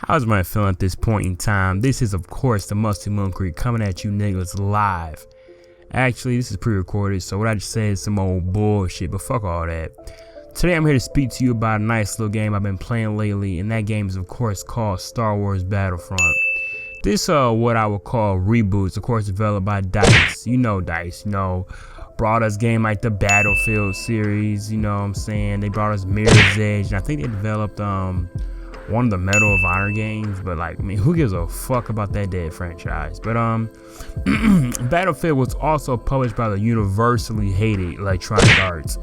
How's my feeling at this point in time? This is, of course, the MustyMoonCriket coming at you niggas live. Actually, this is pre-recorded, so what I just said is some old bullshit, but fuck all that. Today I'm here to speak to you about a nice little game I've been playing lately, and that game is, of course, called Star Wars Battlefront. This what I would call reboots, of course, developed by DICE. You know DICE, brought us game like the Battlefield series, you know what I'm saying? They brought us Mirror's Edge, and I think they developed one of the Medal of Honor games, but like, I mean, who gives a fuck about that dead franchise? But Battlefield was also published by the universally hated Electronic Arts.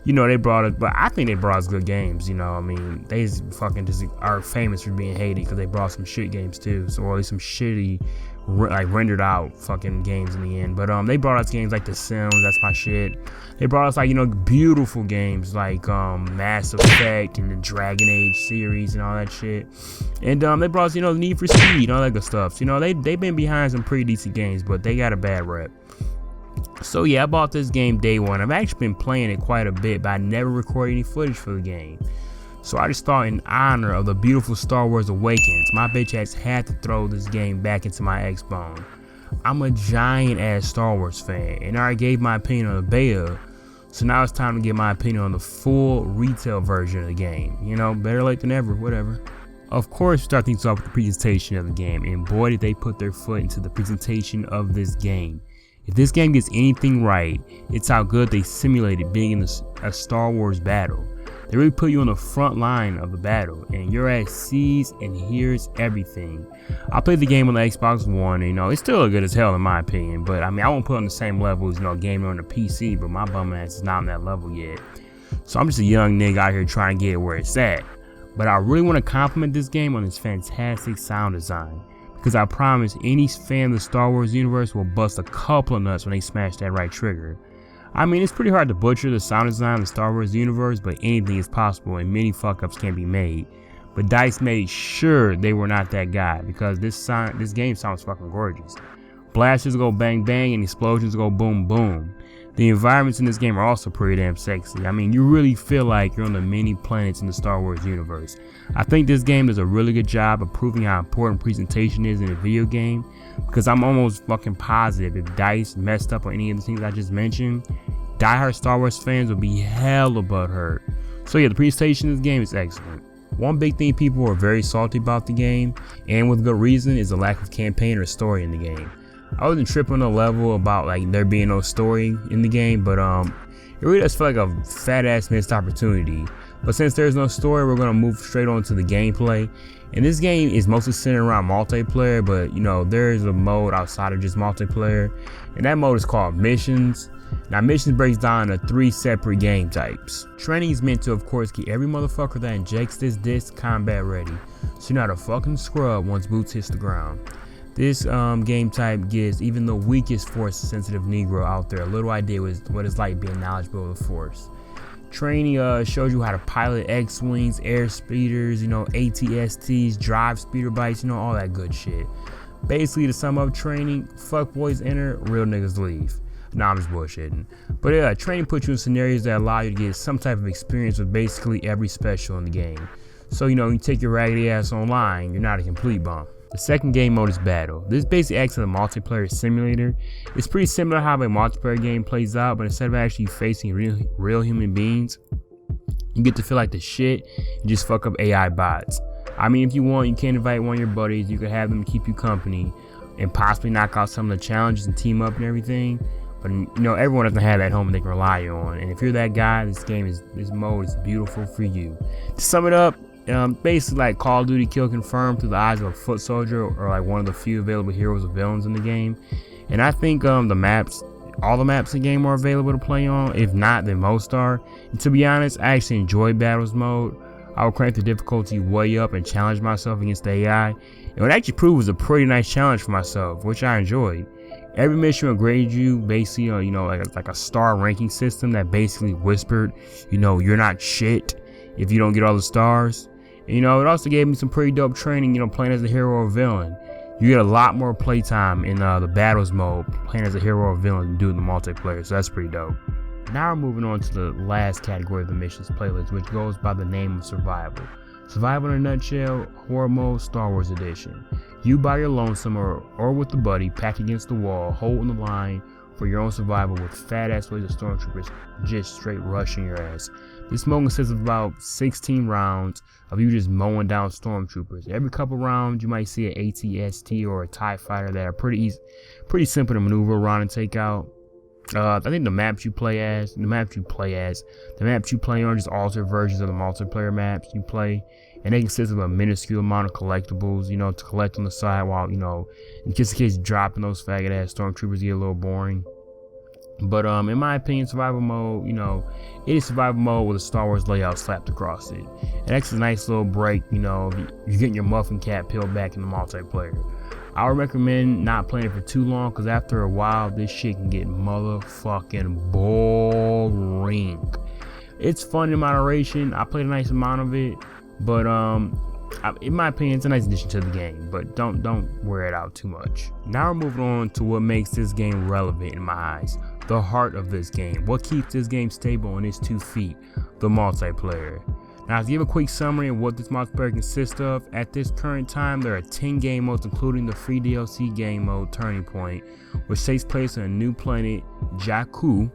You know, they brought it, but I think they brought us good games, you know. I mean, they fucking just are famous for being hated because they brought some shit games too, so or at least some shitty rendered out fucking games in the end. But they brought us games like The Sims, that's my shit. They brought us beautiful games like Mass Effect and the Dragon Age series and all that shit. And they brought us Need for Speed and all that good stuff. So, they've been behind some pretty decent games, but they got a bad rep. So yeah, I bought this game day one. I've actually been playing it quite a bit, but I never recorded any footage for the game. So I just thought, in honor of the beautiful Star Wars Awakens, my bitch ass had to throw this game back into my Xbone. I'm a giant ass Star Wars fan, and I already gave my opinion on the beta, so now it's time to get my opinion on the full retail version of the game. Better late than ever, whatever. Of course, we start things off with the presentation of the game, and boy did they put their foot into the presentation of this game. If this game gets anything right, it's how good they simulated being in a Star Wars battle. They really put you on the front line of the battle, and your ass sees and hears everything. I played the game on the Xbox One, and it's still good as hell in my opinion, but I mean, I won't put it on the same level as gaming on the PC, but my bum ass is not on that level yet. So I'm just a young nigga out here trying to get where it's at. But I really want to compliment this game on its fantastic sound design, because I promise any fan of the Star Wars universe will bust a couple of nuts when they smash that right trigger. I mean, it's pretty hard to butcher the sound design of the Star Wars universe, but anything is possible and many fuck-ups can be made. But DICE made sure they were not that guy, because this game sounds fucking gorgeous. Blasters go bang bang and explosions go boom boom. The environments in this game are also pretty damn sexy. I mean, you really feel like you're on the many planets in the Star Wars universe. I think this game does a really good job of proving how important presentation is in a video game, because I'm almost fucking positive if DICE messed up on any of the things I just mentioned, diehard Star Wars fans would be hella butthurt. So yeah, the presentation of this game is excellent. One big thing people are very salty about the game, and with good reason, is the lack of campaign or story in the game. I wasn't tripping on the level about there being no story in the game, but it really does feel like a fat ass missed opportunity. But since there's no story, we're gonna move straight on to the gameplay. And this game is mostly centered around multiplayer, but there is a mode outside of just multiplayer, and that mode is called Missions. Now, Missions breaks down into 3 separate game types. Training is meant to, of course, get every motherfucker that injects this disc combat ready, so you're not a fucking scrub once boots hits the ground. This game type gives even the weakest force-sensitive Negro out there a little idea what it's like being knowledgeable of the Force. Training shows you how to pilot X-Wings, air speeders, ATSTs, drive speeder bikes, all that good shit. Basically, to sum up training, fuck boys enter, real niggas leave. Nah, I'm just bullshitting. But yeah, training puts you in scenarios that allow you to get some type of experience with basically every special in the game. So, you take your raggedy ass online, you're not a complete bum. The second game mode is Battle. This basically acts as a multiplayer simulator. It's pretty similar to how a multiplayer game plays out, but instead of actually facing real human beings, you get to feel like the shit and just fuck up AI bots. I mean, if you want, you can invite one of your buddies, you can have them keep you company and possibly knock out some of the challenges and team up and everything. But everyone doesn't have that home they can rely on, and if you're that guy, this mode is beautiful for you. To sum it up, basically like Call of Duty Kill Confirmed through the eyes of a foot soldier, or one of the few available heroes or villains in the game. And I think all the maps in the game are available to play on. If not, then most are. And to be honest, I actually enjoy Battles mode. I would crank the difficulty way up and challenge myself against the AI. It would actually prove it was a pretty nice challenge for myself, which I enjoyed. Every mission will grade you basically on, like a star ranking system that basically whispered, you're not shit if you don't get all the stars. And, it also gave me some pretty dope training, playing as a hero or villain. You get a lot more playtime in the battles mode, playing as a hero or villain than doing the multiplayer, so that's pretty dope. Now we're moving on to the last category of the missions playlist, which goes by the name of survival. Survival in a nutshell, horror mode, Star Wars edition. You by your lonesome or with the buddy, packed against the wall, holding the line for your own survival with fat ass waves of stormtroopers just straight rushing your ass. This mode consists of about 16 rounds of you just mowing down stormtroopers. Every couple rounds you might see an AT-ST or a TIE fighter that are pretty simple to maneuver around and take out. I think the maps you play on are just altered versions of the multiplayer maps you play, and they consist of a minuscule amount of collectibles, to collect on the side while, in just in case dropping those faggot ass stormtroopers get a little boring. But in my opinion, survival mode, it is survival mode with a Star Wars layout slapped across it. And that's a nice little break, you're getting your muffin cap peeled back in the multiplayer. I would recommend not playing it for too long, because after a while, this shit can get motherfucking boring. It's fun in moderation. I played a nice amount of it, but in my opinion, it's a nice addition to the game, but don't wear it out too much. Now we're moving on to what makes this game relevant in my eyes. The heart of this game. What keeps this game stable on its 2 feet? The multiplayer. Now, to give a quick summary of what this multiplayer consists of, at this current time, there are 10 game modes, including the free DLC game mode, Turning Point, which takes place on a new planet, Jakku,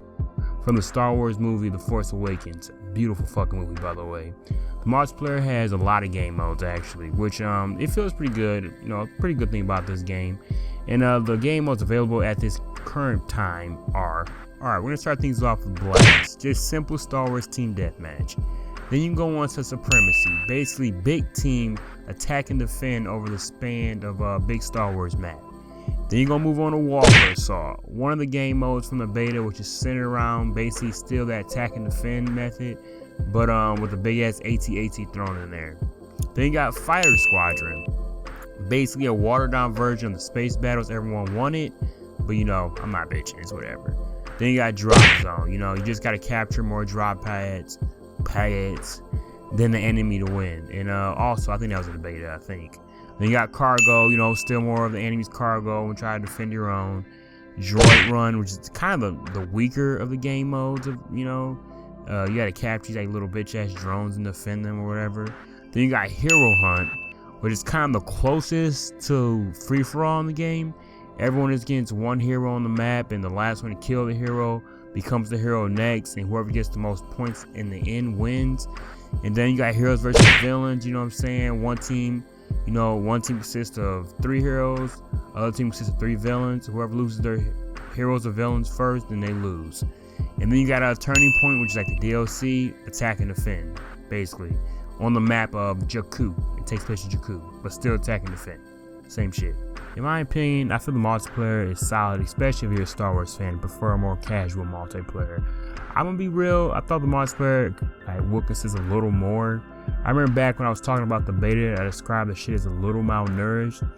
from the Star Wars movie, The Force Awakens. Beautiful fucking movie, by the way. The multiplayer has a lot of game modes, actually, which it feels pretty good. A pretty good thing about this game. And the game modes available at this current time are, alright, we're gonna start things off with Blast, just simple Star Wars team deathmatch. Then you can go on to Supremacy, basically big team attack and defend over the span of a big Star Wars map. Then you're gonna move on to Walker Assault, one of the game modes from the beta, which is centered around basically still that attack and defend method, but with a big ass AT-AT thrown in there. Then you got Fighter Squadron, basically a watered down version of the space battles everyone wanted, but I'm not bitching, it's whatever. Then you got Drop Zone, you just gotta capture more drop pads than the enemy to win. And also, I think that was in the beta, I think. Then you got Cargo, still more of the enemy's cargo and try to defend your own. Droid Run, which is kind of the weaker of the game modes of, you gotta capture these like little bitch ass drones and defend them or whatever. Then you got Hero Hunt, which is kind of the closest to free for all in the game. Everyone is against one hero on the map, and the last one to kill the hero becomes the hero next, and whoever gets the most points in the end wins. And then you got heroes versus villains, one team consists of 3 heroes, other team consists of 3 villains. Whoever loses their heroes or villains first, then they lose. And then you got a Turning Point, which is like the DLC, attack and defend, basically, on the map of Jakku. It takes place in Jakku, but still attack and defend. Same shit. In my opinion, I feel the multiplayer is solid, especially if you're a Star Wars fan and prefer a more casual multiplayer. I'm gonna be real, I thought the multiplayer would consist a little more. I remember back when I was talking about the beta, I described the shit as a little malnourished,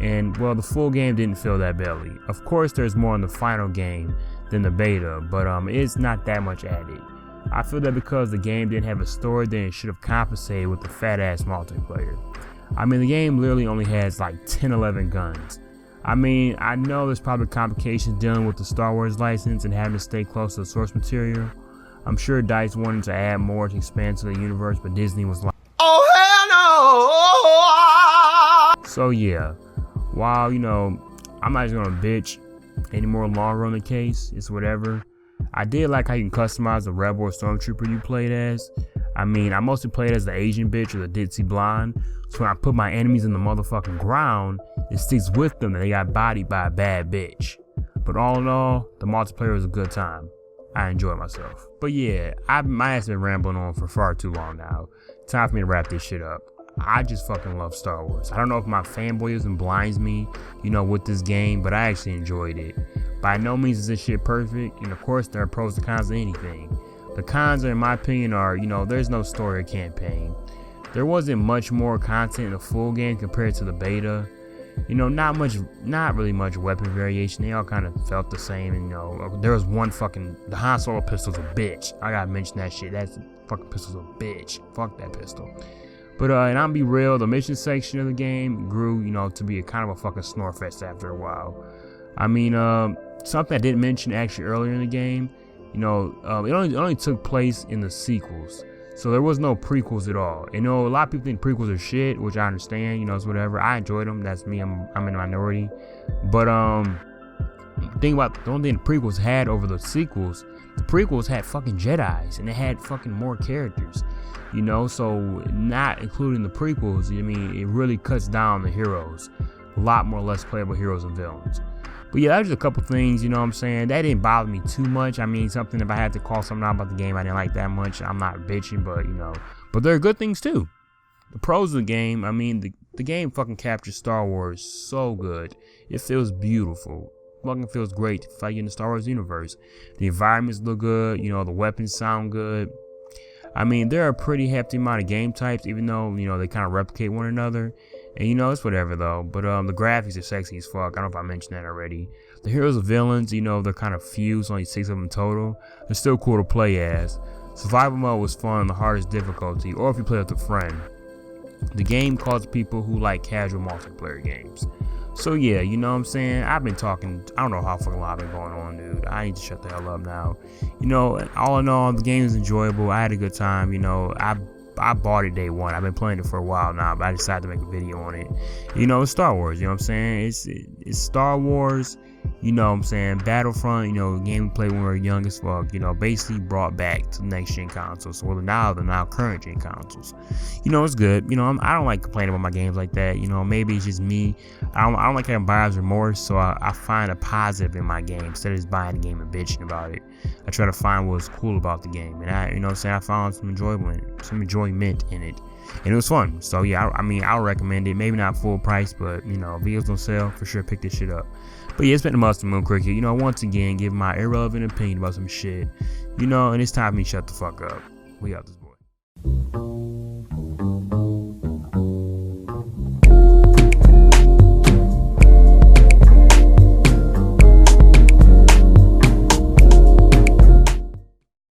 and well, the full game didn't fill that belly. Of course, there's more in the final game than the beta, but it's not that much added. I feel that because the game didn't have a story, then it should have compensated with the fat ass multiplayer. The game literally only has like 10-11 guns. I know there's probably complications dealing with the Star Wars license and having to stay close to the source material. I'm sure DICE wanted to add more to expand to the universe, but Disney was like, oh hell no! So yeah, while I'm not just gonna bitch any more longer on the case, it's whatever. I did like how you can customize the Rebel or Stormtrooper you played as. I mostly played as the Asian bitch or the ditzy blonde, so when I put my enemies in the motherfucking ground, it sticks with them that they got bodied by a bad bitch. But all in all, the multiplayer was a good time. I enjoyed myself. But yeah, my ass been rambling on for far too long now. Time for me to wrap this shit up. I just fucking love Star Wars. I don't know if my fanboyism blinds me, with this game, but I actually enjoyed it. By no means is this shit perfect, and of course there are pros and cons to anything. The cons, in my opinion, are, there's no story or campaign. There wasn't much more content in the full game compared to the beta. Not really much weapon variation. They all kind of felt the same. And, there was one the Han Solo pistol's a bitch. I gotta mention that shit. That fucking pistol's a bitch. Fuck that pistol. But and I'll be real, the mission section of the game grew, to be a kind of a fucking snore fest after a while. Something I didn't mention actually earlier in the game. It only took place in the sequels. So there was no prequels at all. You know, a lot of people think prequels are shit, which I understand. You know, it's whatever. I enjoyed them. That's me. I'm in the minority. But think about the only thing the prequels had over the sequels. The prequels had fucking Jedis, and they had fucking more characters. You know, so not including the prequels, I mean, it really cuts down the heroes. A lot more less playable heroes and villains. But yeah, that was just a couple things, you know what I'm saying? That didn't bother me too much. I mean, something, if I had to call something out about the game I didn't like that much, I'm not bitching, but you know. But there are good things too. The pros of the game, I mean, the game fucking captures Star Wars so good. It feels beautiful. Fucking feels great to fight in the Star Wars universe. The environments look good, you know, the weapons sound good. I mean, there are a pretty hefty amount of game types, even though, you know, they kind of replicate one another. And, you know, it's whatever, though. But the graphics are sexy as fuck. I don't know if I mentioned that already. The heroes and villains, you know, they're kind of few. There's only 6 of them total. They're still cool to play as. Survival mode was fun, the hardest difficulty, or if you play with a friend. The game calls people who like casual multiplayer games. So yeah, you know what I'm saying? I've been talking, I don't know how fucking long I've been going on, dude. I need to shut the hell up now. You know, all in all, the game is enjoyable. I had a good time, you know. I bought it day one. I've been playing it for a while now, but I decided to make a video on it. You know, it's Star Wars, you know what I'm saying? It's Star Wars, you know what I'm saying? Battlefront, you know, the game we played when we were young as fuck, you know, basically brought back to the next gen consoles. So the now current gen consoles. You know, it's good. You know, I don't like complaining about my games like that. You know, maybe it's just me. I don't like having buyer's remorse, so I find a positive in my game instead of just buying the game and bitching about it. I try to find what's cool about the game, and you know what I'm saying, I found some enjoyment in it, and it was fun. So yeah, I mean, I'll recommend it. Maybe not full price, but you know, videos on sale, for sure pick this shit up. But yeah, it's been the MustyMoonCriket. You know, once again, give my irrelevant opinion about some shit. You know, and it's time for me to shut the fuck up. We out this.